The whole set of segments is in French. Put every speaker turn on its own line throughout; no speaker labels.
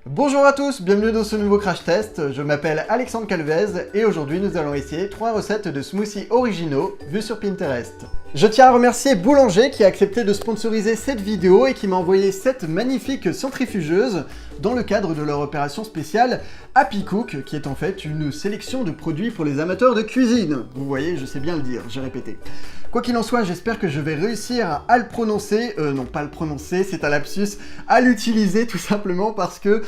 Bonjour à tous, bienvenue dans ce nouveau crash test. Je m'appelle Alexandre Calvez et aujourd'hui nous allons essayer 3 recettes de smoothies originaux vues sur Pinterest. Je tiens à remercier Boulanger qui a accepté de sponsoriser cette vidéo et qui m'a envoyé cette magnifique centrifugeuse dans le cadre de leur opération spéciale Happy Cook, qui est en fait une sélection de produits pour les amateurs de cuisine. Vous voyez, je sais bien le dire, j'ai répété. Quoi qu'il en soit, j'espère que je vais réussir à le prononcer, non pas le prononcer, c'est un lapsus, à l'utiliser tout simplement parce que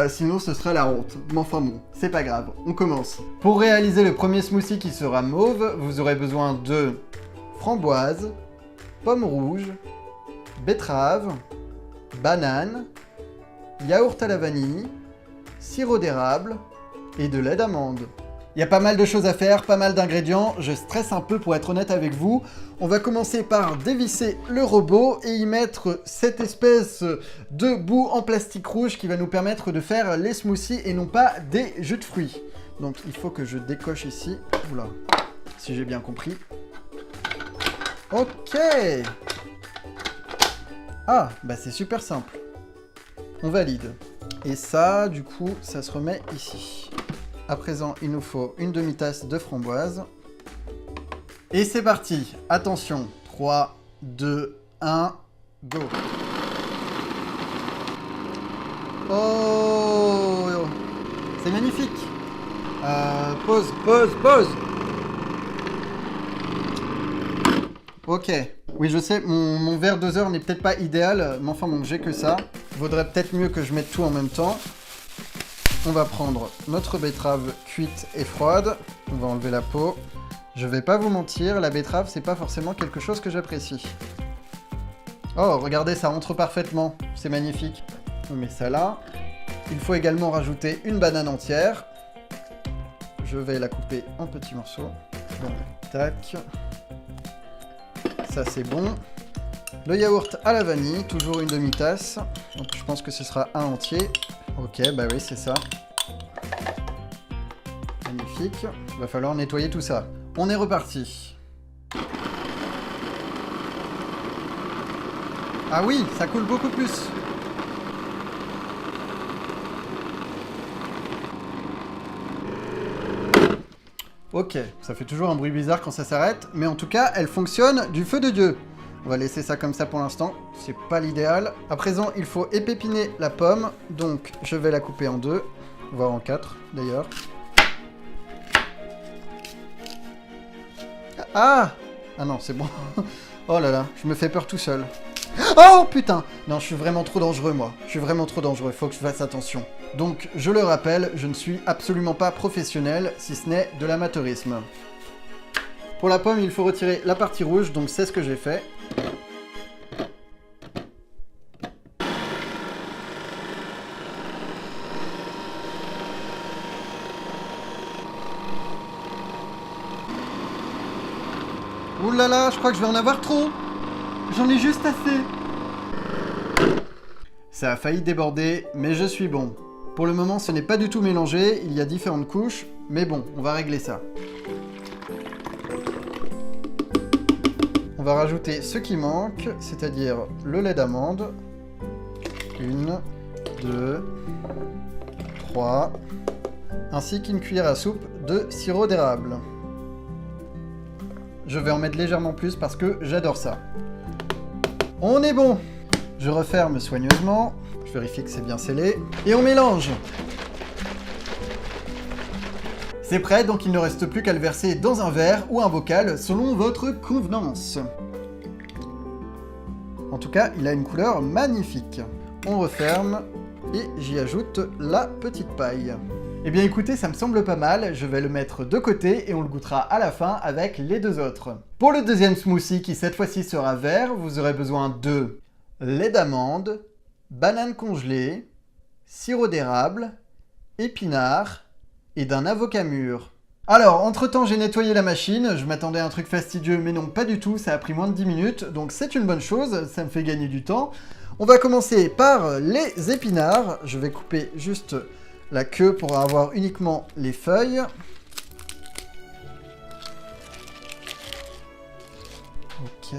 sinon ce serait la honte. Mais enfin bon, c'est pas grave, on commence. Pour réaliser le premier smoothie qui sera mauve, vous aurez besoin de framboise, pommes rouges, betterave, banane, yaourt à la vanille, sirop d'érable et de lait d'amande. Il y a pas mal de choses à faire, pas mal d'ingrédients, je stresse un peu pour être honnête avec vous. On va commencer par dévisser le robot et y mettre cette espèce de bout en plastique rouge qui va nous permettre de faire les smoothies et non pas des jus de fruits. Donc il faut que je décoche ici, oula, si j'ai bien compris. Ok. Ah, bah c'est super simple. On valide. Et ça, du coup, ça se remet ici. À présent, il nous faut une demi-tasse de framboise. Et c'est parti. Attention. 3, 2, 1, go. Oh, c'est magnifique. Pause. Ok. Oui, je sais, mon verre doseur n'est peut-être pas idéal, mais enfin bon, j'ai que ça. Vaudrait peut-être mieux que je mette tout en même temps. On va prendre notre betterave cuite et froide. On va enlever la peau. Je vais pas vous mentir, la betterave, c'est pas forcément quelque chose que j'apprécie. Oh, regardez, ça rentre parfaitement. C'est magnifique. On met ça là. Il faut également rajouter une banane entière. Je vais la couper en petits morceaux. Donc, tac. Ça, c'est bon. Le yaourt à la vanille, toujours une demi-tasse. Donc, je pense que ce sera un entier. Ok, bah oui, c'est ça. Magnifique. Il va falloir nettoyer tout ça. On est reparti. Ah oui, ça coule beaucoup plus. Ok, ça fait toujours un bruit bizarre quand ça s'arrête, mais en tout cas, elle fonctionne du feu de Dieu. On va laisser ça comme ça pour l'instant, c'est pas l'idéal. À présent, il faut épépiner la pomme, donc je vais la couper en deux, voire en 4 d'ailleurs. Ah non, c'est bon. Oh là là, je me fais peur tout seul. Oh putain! Non, je suis vraiment trop dangereux moi. Je suis vraiment trop dangereux, faut que je fasse attention. Donc, je le rappelle, je ne suis absolument pas professionnel, si ce n'est de l'amateurisme. Pour la pomme, il faut retirer la partie rouge, donc c'est ce que j'ai fait. Ouh là là, je crois que je vais en avoir trop. J'en ai juste assez. Ça a failli déborder, mais je suis bon. Pour le moment, ce n'est pas du tout mélangé, il y a différentes couches, mais bon, on va régler ça. On va rajouter ce qui manque, c'est-à-dire le lait d'amande. 1, 2, 3, ainsi qu'une cuillère à soupe de sirop d'érable. Je vais en mettre légèrement plus parce que j'adore ça. On est bon! Je referme soigneusement, je vérifie que c'est bien scellé, et on mélange! C'est prêt, donc il ne reste plus qu'à le verser dans un verre ou un bocal selon votre convenance. En tout cas, il a une couleur magnifique. On referme et j'y ajoute la petite paille. Eh bien écoutez, ça me semble pas mal, je vais le mettre de côté et on le goûtera à la fin avec les deux autres. Pour le deuxième smoothie qui cette fois-ci sera vert, vous aurez besoin de lait d'amande, banane congelée, sirop d'érable, épinards et d'un avocat mûr. Alors, entre-temps, j'ai nettoyé la machine, je m'attendais à un truc fastidieux, mais non, pas du tout, ça a pris moins de 10 minutes, donc c'est une bonne chose, ça me fait gagner du temps. On va commencer par les épinards, je vais couper juste la queue pour avoir uniquement les feuilles. Ok.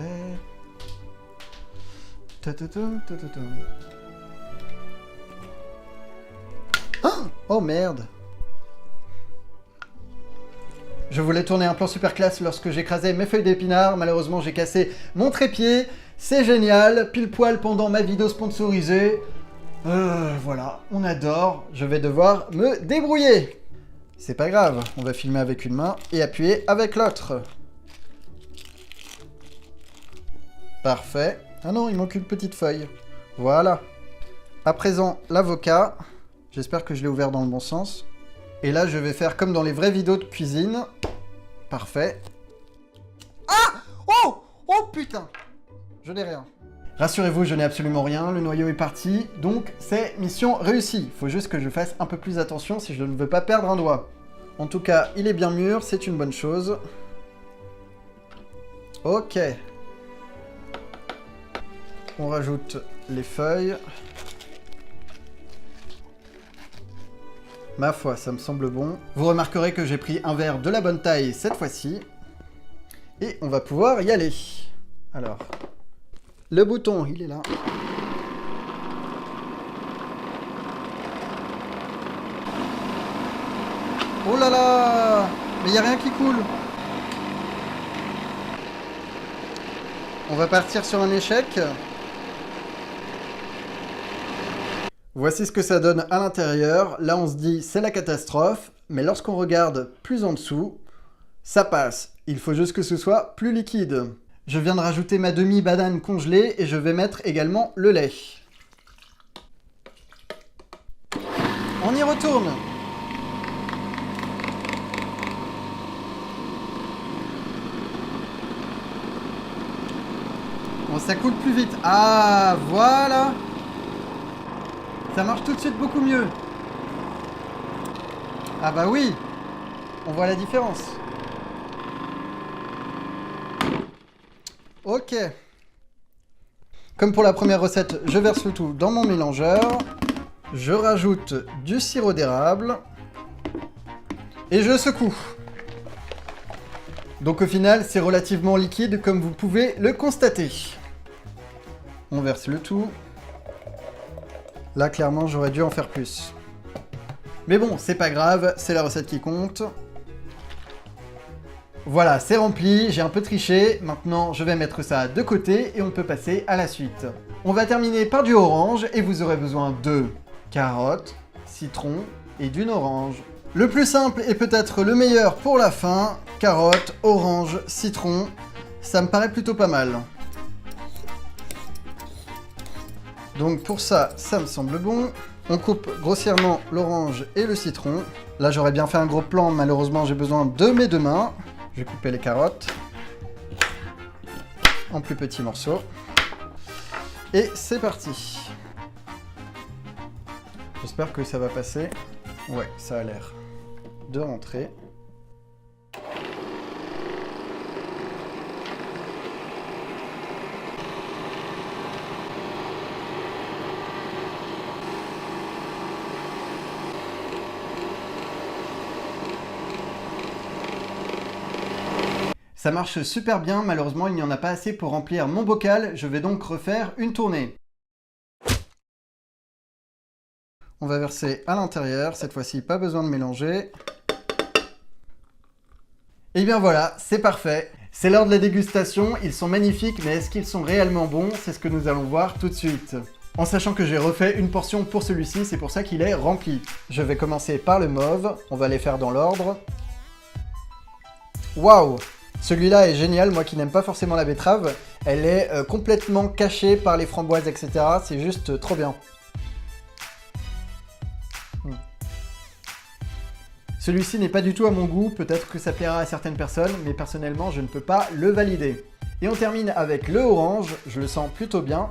Oh merde. Je voulais tourner un plan super classe lorsque j'écrasais mes feuilles d'épinards. Malheureusement, j'ai cassé mon trépied. C'est génial, pile poil pendant ma vidéo sponsorisée. Voilà, on adore. Je vais devoir me débrouiller. C'est pas grave, on va filmer avec une main et appuyer avec l'autre. Parfait. Ah non, il manque une petite feuille. Voilà. À présent, l'avocat. J'espère que je l'ai ouvert dans le bon sens. Et là, je vais faire comme dans les vraies vidéos de cuisine. Parfait. Ah! Oh! Oh putain! Je n'ai rien. Rassurez-vous, je n'ai absolument rien. Le noyau est parti. Donc, c'est mission réussie. Il faut juste que je fasse un peu plus attention si je ne veux pas perdre un doigt. En tout cas, il est bien mûr. C'est une bonne chose. Ok. On rajoute les feuilles. Ma foi, ça me semble bon. Vous remarquerez que j'ai pris un verre de la bonne taille cette fois-ci. Et on va pouvoir y aller. Alors, le bouton, il est là. Oh là là! Mais il n'y a rien qui coule. On va partir sur un échec. Voici ce que ça donne à l'intérieur. Là, on se dit, c'est la catastrophe. Mais lorsqu'on regarde plus en dessous, ça passe. Il faut juste que ce soit plus liquide. Je viens de rajouter ma demi-banane congelée et je vais mettre également le lait. On y retourne. Bon, ça coule plus vite. Ah, voilà. Ça marche tout de suite beaucoup mieux. Ah bah oui, on voit la différence. Ok. Comme pour la première recette, je verse le tout dans mon mélangeur. Je rajoute du sirop d'érable. Et je secoue. Donc au final, c'est relativement liquide comme vous pouvez le constater. On verse le tout. Là, clairement, j'aurais dû en faire plus. Mais bon, c'est pas grave, c'est la recette qui compte. Voilà, c'est rempli, j'ai un peu triché. Maintenant, je vais mettre ça de côté et on peut passer à la suite. On va terminer par du orange et vous aurez besoin de carottes, citron et d'une orange. Le plus simple et peut-être le meilleur pour la fin, carottes, orange, citron, ça me paraît plutôt pas mal. Donc pour ça, ça me semble bon. On coupe grossièrement l'orange et le citron. Là, j'aurais bien fait un gros plan, malheureusement, j'ai besoin de mes deux mains. Je vais couper les carottes en plus petits morceaux. Et c'est parti. J'espère que ça va passer. Ouais, ça a l'air de rentrer. Ça marche super bien, malheureusement il n'y en a pas assez pour remplir mon bocal, je vais donc refaire une tournée. On va verser à l'intérieur, cette fois-ci pas besoin de mélanger. Et bien voilà, c'est parfait. C'est l'heure de la dégustation, ils sont magnifiques, mais est-ce qu'ils sont réellement bons? C'est ce que nous allons voir tout de suite. En sachant que j'ai refait une portion pour celui-ci, c'est pour ça qu'il est rempli. Je vais commencer par le mauve, on va les faire dans l'ordre. Waouh! Celui-là est génial, moi qui n'aime pas forcément la betterave. Elle est complètement cachée par les framboises, etc. C'est juste trop bien. Celui-ci n'est pas du tout à mon goût, peut-être que ça plaira à certaines personnes, mais personnellement je ne peux pas le valider. Et on termine avec le orange, je le sens plutôt bien.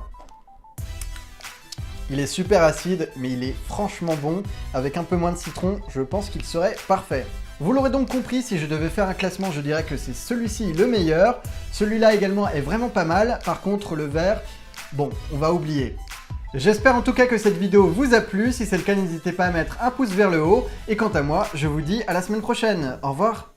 Il est super acide, mais il est franchement bon. Avec un peu moins de citron, je pense qu'il serait parfait. Vous l'aurez donc compris, si je devais faire un classement, je dirais que c'est celui-ci le meilleur. Celui-là également est vraiment pas mal. Par contre, le vert, bon, on va oublier. J'espère en tout cas que cette vidéo vous a plu. Si c'est le cas, n'hésitez pas à mettre un pouce vers le haut. Et quant à moi, je vous dis à la semaine prochaine. Au revoir.